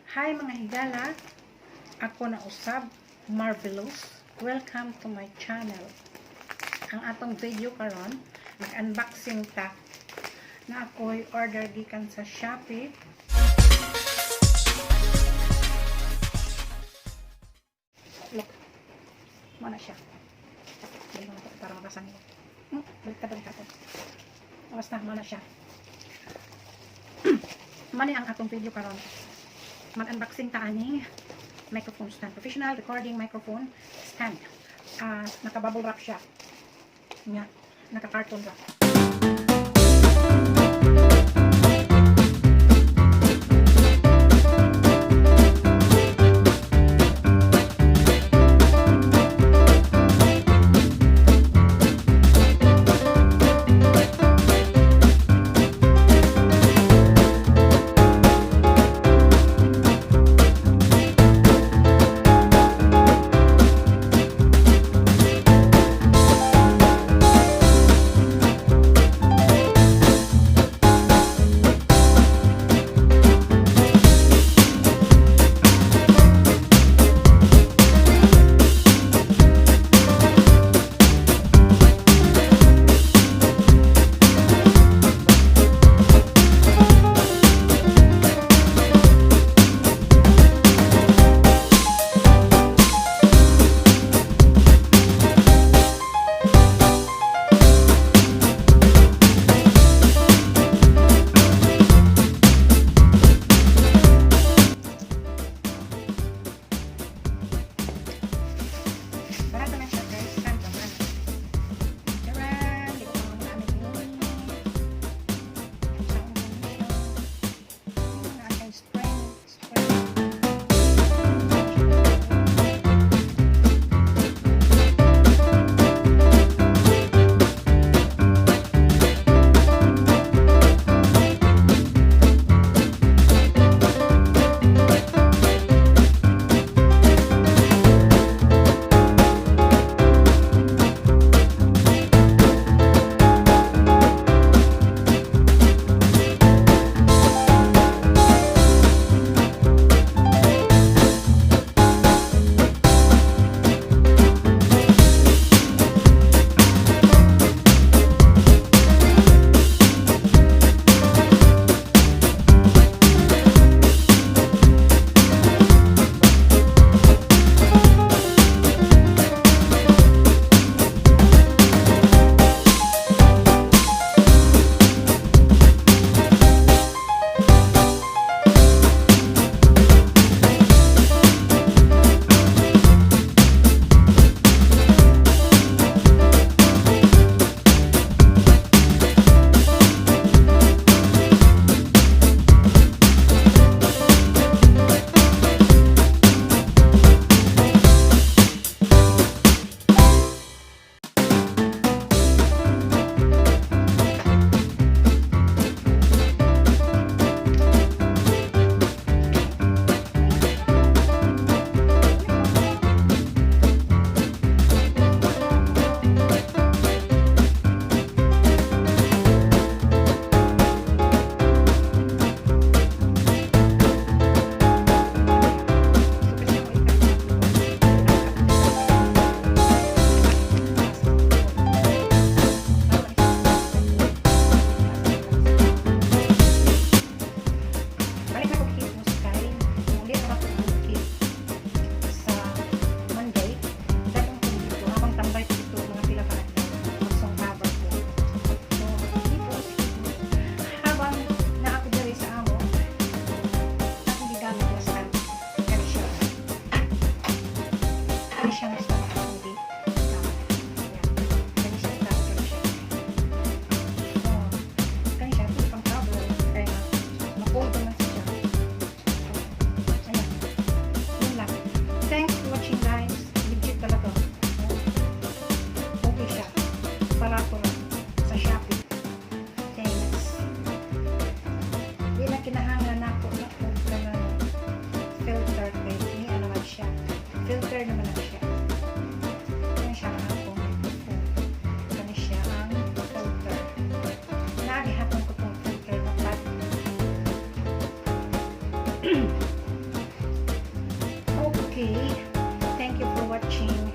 Hi mga higala, ako na usab, Marvelous. Welcome to my channel. Ang atong video karon, mag-unboxing ta na ako'y order gikan sa Shoppe. Look, mana siya. Para mabasan ko. Balik-balik ako. Basta, mana siya. Mani ang atong video karon. Mag-unboxing ta ani microphone stand, professional recording microphone stand. Naka-bubble wrap siya. Nga, naka-carton wrap. Filter naman na siya. Yan siya ang akong microphone. Kani siya ang filter. Nagihapon ko itong filter na plat. Okay. Thank you for watching.